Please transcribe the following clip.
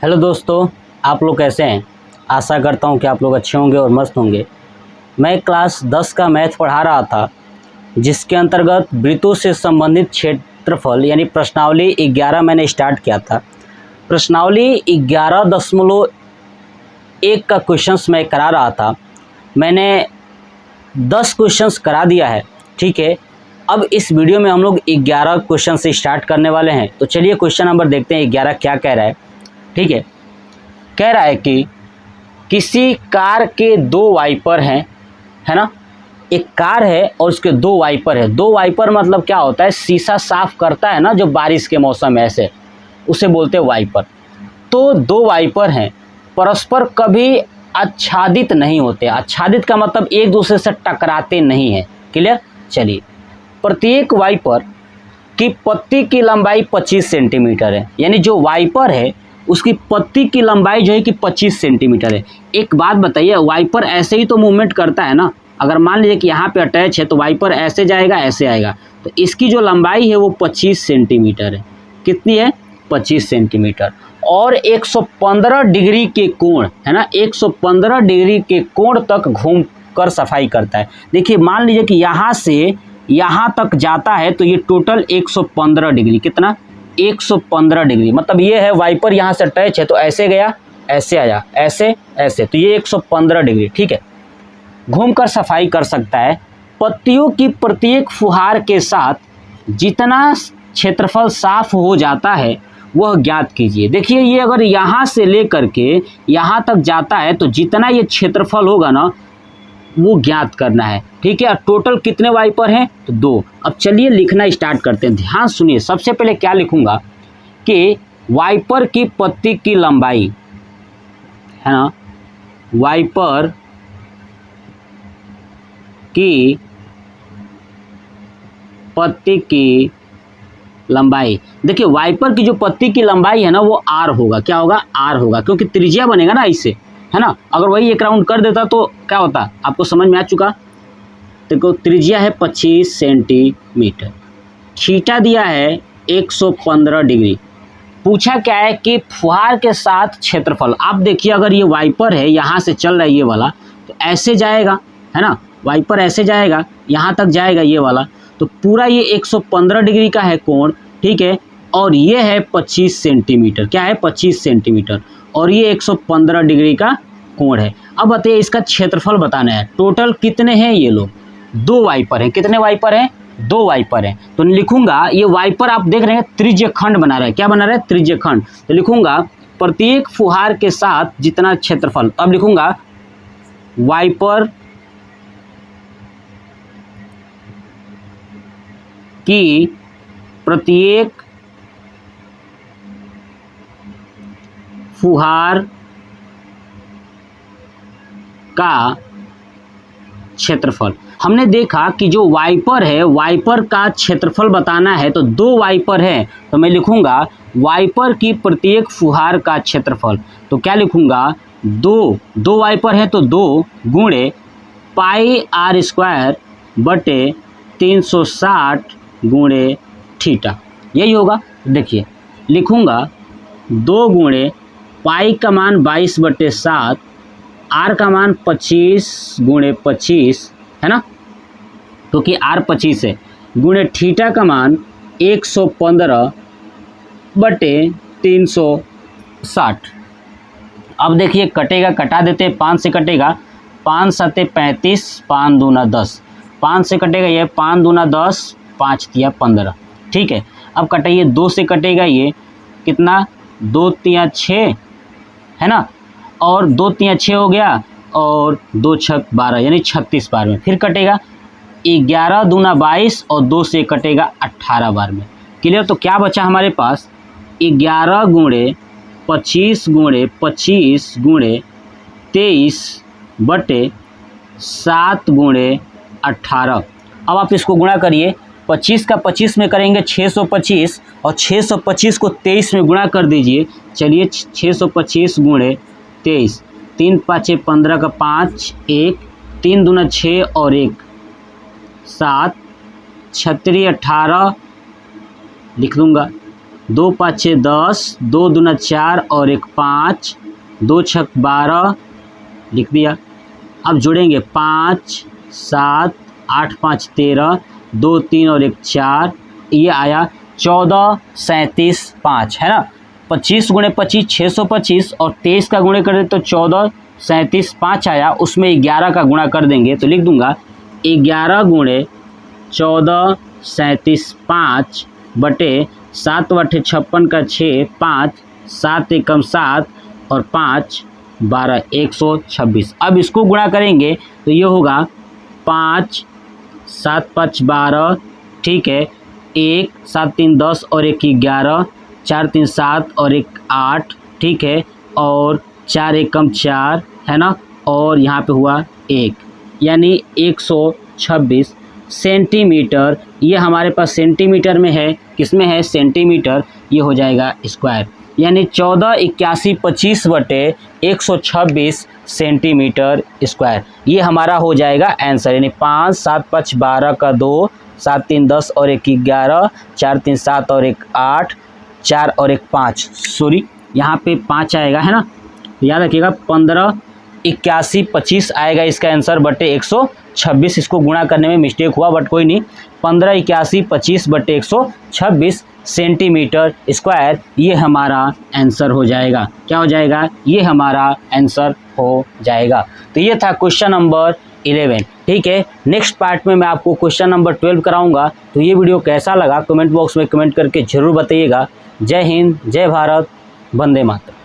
Hello दोस्तों, आप लोग कैसे हैं। आशा करता हूं कि आप लोग अच्छे होंगे और मस्त होंगे। मैं क्लास 10 का मैथ पढ़ा रहा था, जिसके अंतर्गत वृत्तों से संबंधित क्षेत्रफल यानी प्रश्नावली 11 मैंने स्टार्ट किया था। प्रश्नावली 11.1 का क्वेश्चंस मैं करा रहा था। मैंने 10 क्वेश्चंस करा दिया है, ठीक है। अब इस वीडियो में हम लोग 11 क्वेश्चन से स्टार्ट करने वाले हैं। तो चलिए क्वेश्चन नंबर देखते हैं 11 क्या कह रहा है। ठीक है, कह रहा है कि किसी कार के 2 वाइपर हैं, है ना। एक कार है और उसके 2 वाइपर है। 2 वाइपर मतलब क्या होता है, शीशा साफ करता है ना जो बारिश के मौसम में, ऐसे उसे बोलते हैं वाइपर। तो 2 वाइपर हैं, परस्पर कभी आच्छादित नहीं होते। आच्छादित का मतलब एक दूसरे से टकराते नहीं हैं। क्लियर। चलिए, प्रत्येक वाइपर की पत्ती की लंबाई 25 सेंटीमीटर है। यानी जो वाइपर है उसकी पत्ती की लंबाई जो है कि 25 सेंटीमीटर है। एक बात बताइए, वाइपर ऐसे ही तो मूवमेंट करता है ना। अगर मान लीजिए कि यहाँ पे अटैच है तो वाइपर ऐसे जाएगा, ऐसे आएगा। तो इसकी जो लंबाई है वो 25 सेंटीमीटर है। कितनी है? 25 सेंटीमीटर। और 115 डिग्री के कोण, है ना, 115 डिग्री के कोण तक घूम कर सफाई करता है। देखिए, मान लीजिए कि यहाँ से यहाँ तक जाता है तो ये टोटल 115 डिग्री, कितना? 115 डिग्री। मतलब ये है वाइपर यहाँ से अटैच है तो ऐसे गया, ऐसे आया, ऐसे ऐसे, तो ये 115 डिग्री, ठीक है। घूमकर सफाई कर सकता है। पत्तियों की प्रत्येक फुहार के साथ जितना क्षेत्रफल साफ हो जाता है वह ज्ञात कीजिए। देखिए, ये अगर यहाँ से लेकर के यहाँ तक जाता है तो जितना ये क्षेत्रफल होगा ना वो ज्ञात करना है, ठीक है। और टोटल कितने वाइपर हैं? तो 2। अब चलिए लिखना स्टार्ट करते हैं। ध्यान सुनिए, सबसे पहले क्या लिखूंगा कि वाइपर की पत्ती की लंबाई, है ना, वाइपर की पत्ती की लंबाई। देखिए, वाइपर की जो पत्ती की लंबाई है ना वो R होगा। क्या होगा? R होगा, क्योंकि त्रिज्या बनेगा ना इससे, है ना। अगर वही एक राउंड कर देता तो क्या होता, आपको समझ में आ चुका। देखो, त्रिज्या है 25 सेंटीमीटर, थीटा दिया है 115 डिग्री। पूछा क्या है कि फुहार के साथ क्षेत्रफल। आप देखिए, अगर ये वाइपर है यहाँ से चल रहा है ये वाला, तो ऐसे जाएगा, है ना, वाइपर ऐसे जाएगा, यहाँ तक जाएगा ये वाला, तो पूरा ये 115 डिग्री का है कोण, ठीक है। और ये है 25 सेंटीमीटर। क्या है? 25 सेंटीमीटर। और ये 115 डिग्री का कोण है। अब बताइए इसका क्षेत्रफल बताना है। टोटल कितने हैं ये लोग? 2 वाइपर हैं। कितने वाइपर हैं? 2 वाइपर हैं। तो लिखूंगा, ये वाइपर आप देख रहे हैं त्रिज्य खंड बना रहा है। क्या बना रहा है? त्रिज्य खंड। तो लिखूंगा प्रत्येक फुहार के साथ जितना क्षेत्रफल। अब लिखूंगा वाइपर की प्रत्येक फुहार का क्षेत्रफल। हमने देखा कि जो वाइपर है, वाइपर का क्षेत्रफल बताना है तो 2 वाइपर है, तो मैं लिखूंगा वाइपर की प्रत्येक फुहार का क्षेत्रफल। तो क्या लिखूंगा? 2 वाइपर है तो 2 गुणे पाई R² बटे 360 गुणे थीटा, यही होगा। देखिए, लिखूंगा 2 गुणे पाई का मान 22/7, R का मान 25 गुणे 25, है ना, क्योंकि R 25 है, गुणे थीटा का मान 115 बटे 360। अब देखिए कटेगा, कटा देते, 5 से कटेगा, 5 7 35, 5 दूना 10, 5 से कटेगा ये, 5 दूना 10, 5 तिया 15, ठीक है। अब कटाइए, 2 से कटेगा ये, कितना? 2 तिया 6, है ना, और 2 तिया 6 हो गया, और 2 छक 12 यानी 36 बार में। फिर कटेगा 11 दूना 22 और 2 से कटेगा 18 बार में। क्लियर। तो क्या बचा हमारे पास? 11 गुणे 25 गुणे 25 गुणे 23 बटे 7 गुणे 18। अब आप इसको गुणा करिए। 25 का 25 में करेंगे 625, और 625 को 23 में गुणा कर दीजिए। चलिए, 625 गुणे 23, 3 5 15 का 5, 1 3 दूना 6 और 1 7, 36 18 लिख दूंगा। 2 5 6 10, 2 दूना 4 और 1 5, 2 6 12 लिख दिया। अब जोड़ेंगे 5 7 8 5 13, 2 3 और 1 4, ये आया 14 37 5, है ना। 25 गुणे 25 625 और 23 का गुणे कर दे तो 14 37 5 आया, उसमें 11 का गुणा कर देंगे तो लिख दूंगा 11 गुणे 14 37 5 बटे 7 बटे 56 का 6 5 7 एकम 7 और 5 12 126। अब इसको गुणा करेंगे तो ये होगा 5 7 5 12, ठीक है, 1 7 3 10 और 1 11, 4 3 7 और 1 8, ठीक है, और 4 एकम 4, है ना, और यहाँ पे हुआ 1, यानी 126 सेंटीमीटर। ये हमारे पास सेंटीमीटर में है, किस में है, सेंटीमीटर, ये हो जाएगा स्क्वायर, यानी 14 81 25 बटे 126 सेंटीमीटर स्क्वायर, ये हमारा हो जाएगा आंसर। यानी 5 7 5 12 का 2, 7 3 10 और 1 11, 4 3 7 और 1 8, 4 और 1 5, सॉरी यहाँ पे 5 आएगा, है ना, याद रखिएगा 15 81 25 आएगा इसका आंसर बटे 126। इसको गुणा करने में मिस्टेक हुआ बट कोई नहीं, 15 81 25 बटे 126 सेंटीमीटर स्क्वायर, ये हमारा आंसर हो जाएगा। क्या हो जाएगा, ये हमारा आंसर हो जाएगा। तो ये था क्वेश्चन नंबर 11, ठीक है। नेक्स्ट पार्ट में मैं आपको क्वेश्चन नंबर 12 कराऊंगा। तो ये वीडियो कैसा लगा कमेंट बॉक्स में कमेंट करके ज़रूर बताइएगा। जय हिंद, जय भारत, वंदे मातरम।